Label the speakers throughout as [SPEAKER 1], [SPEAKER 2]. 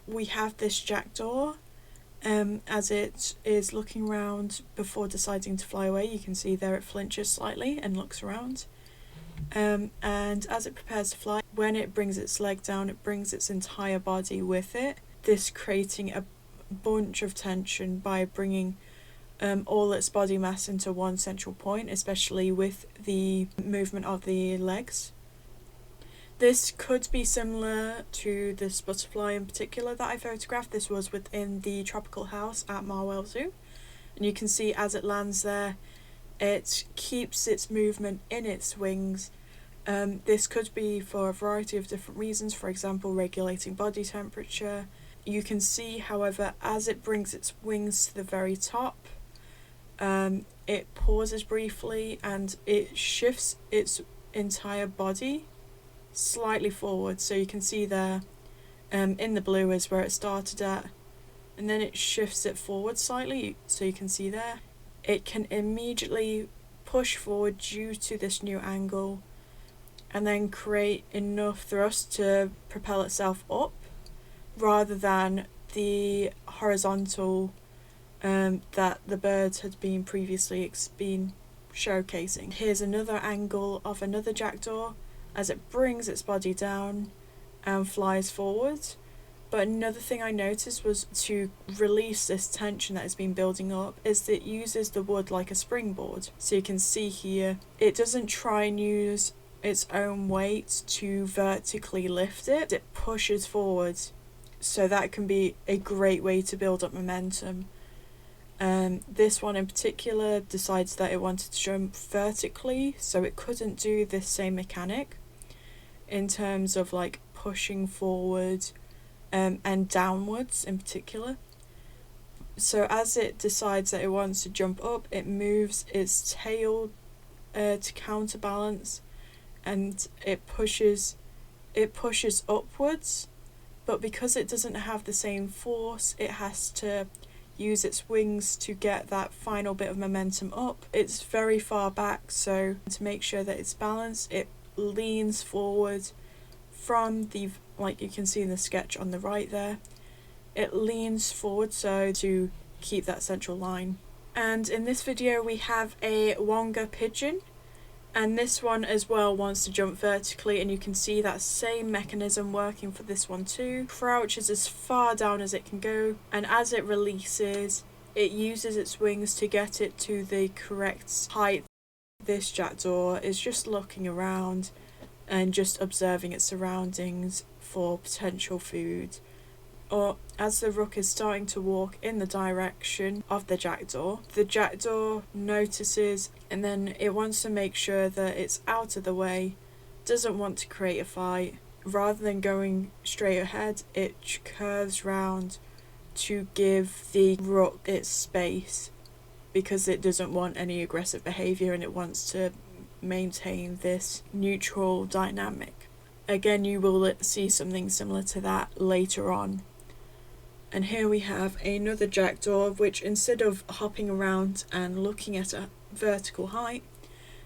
[SPEAKER 1] we have this jackdaw. As it is looking around before deciding to fly away, you can see there it flinches slightly and looks around. And as it prepares to fly, when it brings its leg down, it brings its entire body with it, this creating a bunch of tension by bringing all its body mass into one central point, especially with the movement of the legs. This could be similar to this butterfly in particular that I photographed. This was within the tropical house at Marwell Zoo. And you can see as it lands there, it keeps its movement in its wings. This could be for a variety of different reasons, for example, regulating body temperature. You can see, however, as it brings its wings to the very top, it pauses briefly and it shifts its entire body slightly forward. So you can see there in the blue is where it started at, and then it shifts it forward slightly, so you can see there. It can immediately push forward due to this new angle and then create enough thrust to propel itself up rather than the horizontal that the bird had been previously showcasing. Here's another angle of another jackdaw as it brings its body down and flies forward. But another thing I noticed was to release this tension that has been building up is that it uses the wood like a springboard. So you can see here, it doesn't try and use its own weight to vertically lift it. It pushes forward. So that can be a great way to build up momentum. This one in particular decides that it wanted to jump vertically, so it couldn't do this same mechanic in terms of like pushing forward and downwards in particular. So as it decides that it wants to jump up, it moves its tail to counterbalance, and it pushes upwards, but because it doesn't have the same force, it has to use its wings to get that final bit of momentum up. It's very far back, so to make sure that it's balanced, it leans forward from the, like you can see in the sketch on the right there, it leans forward so to keep that central line. And in this video we have a Wonga pigeon, and this one as well wants to jump vertically, and you can see that same mechanism working for this one too. Crouches as far down as it can go, and as it releases, it uses its wings to get it to the correct height. This jackdaw is just looking around and just observing its surroundings for potential food. Or as the rook is starting to walk in the direction of the jackdaw notices, and then it wants to make sure that it's out of the way, doesn't want to create a fight. Rather than going straight ahead, it curves round to give the rook its space because it doesn't want any aggressive behaviour and it wants to maintain this neutral dynamic. Again, you will see something similar to that later on. And here we have another jackdaw, which instead of hopping around and looking at a vertical height,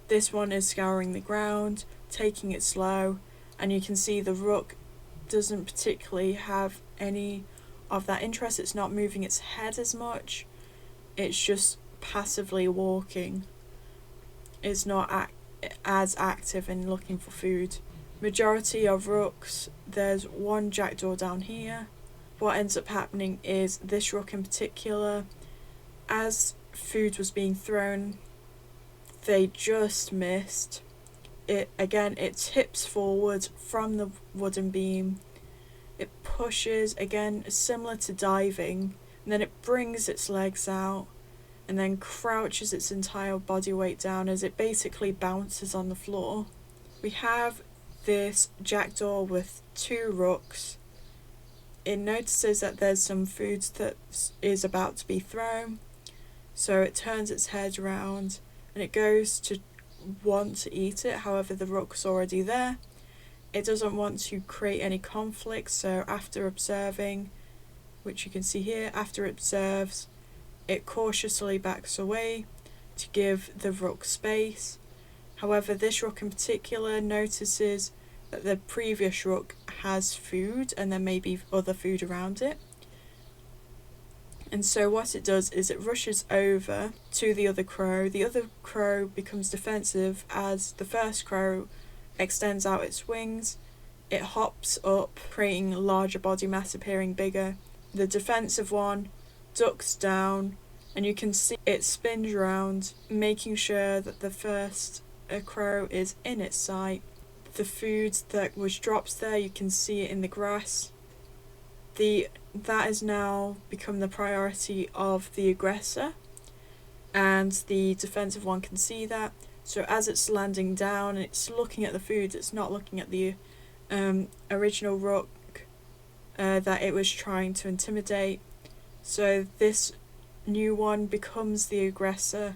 [SPEAKER 1] this one is scouring the ground, taking it slow, and you can see the rook doesn't particularly have any of that interest. It's not moving its head as much, it's just passively walking. It's not as active in looking for food. Majority of rooks, there's one jackdaw down here. What ends up happening is this rook in particular, as food was being thrown, they just missed. It tips forward from the wooden beam. It pushes, again similar to diving, and then it brings its legs out and then crouches its entire body weight down as it basically bounces on the floor. We have this jackdaw with two rooks. It notices that there's some food that is about to be thrown, so it turns its head around and it goes to want to eat it. However, the rook's already there. It doesn't want to create any conflict, so after observing, which you can see here, after it observes, it cautiously backs away to give the rook space. However, this rook in particular notices that the previous rook has food and there may be other food around it. And so what it does is it rushes over to the other crow. The other crow becomes defensive as the first crow extends out its wings. It hops up, creating larger body mass, appearing bigger. The defensive one ducks down, and you can see it spins around, making sure that the first crow is in its sight. The food that was dropped there, you can see it in the grass. That has now become the priority of the aggressor, and the defensive one can see that. So as it's landing down and it's looking at the food, it's not looking at the original rook that it was trying to intimidate. So this new one becomes the aggressor,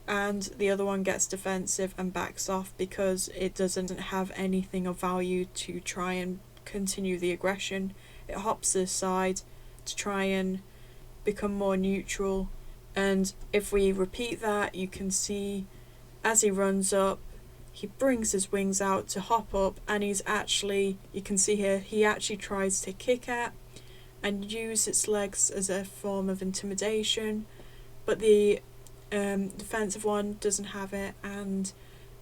[SPEAKER 1] and the other one gets defensive and backs off because it doesn't have anything of value to try and continue the aggression. It hops aside to try and become more neutral. And if we repeat that, you can see as he runs up, he brings his wings out to hop up, and you can see here, he actually tries to kick at and use its legs as a form of intimidation, but the defensive one doesn't have it and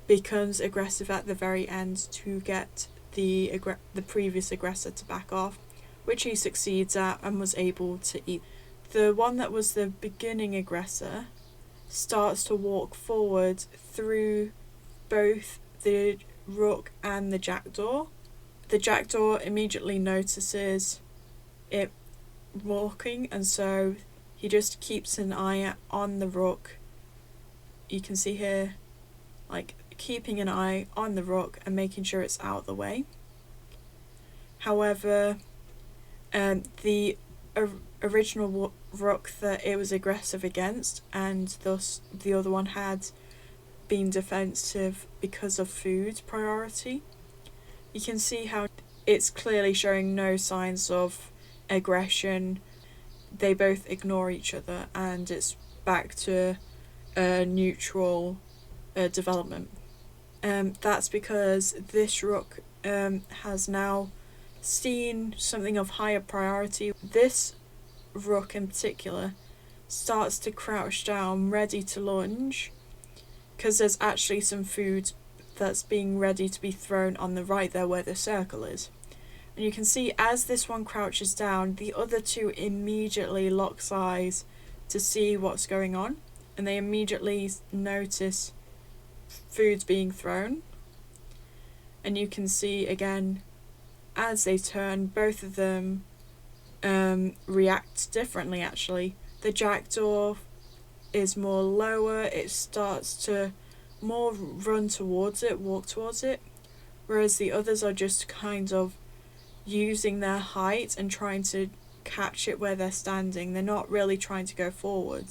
[SPEAKER 1] becomes aggressive at the very end to get the previous aggressor to back off, which he succeeds at and was able to eat. The one that was the beginning aggressor starts to walk forward through both the rook and the jackdaw. The jackdaw immediately notices it walking, and so he just keeps an eye on the rook. You can see here, like, keeping an eye on the rook and making sure it's out of the way. However, the original rook that it was aggressive against, and thus the other one had been defensive because of food priority, you can see how it's clearly showing no signs of aggression. They both ignore each other, and it's back to a neutral development. That's because this rook has now seen something of higher priority. This rook in particular starts to crouch down, ready to lunge, because there's actually some food that's being ready to be thrown on the right there where the circle is. And you can see as this one crouches down, the other two immediately lock eyes to see what's going on, and they immediately notice food being thrown. And you can see again, as they turn, both of them react differently actually. The jackdaw is more lower, it starts to more run towards it, walk towards it, whereas the others are just kind of using their height and trying to catch it where they're standing. They're not really trying to go forward.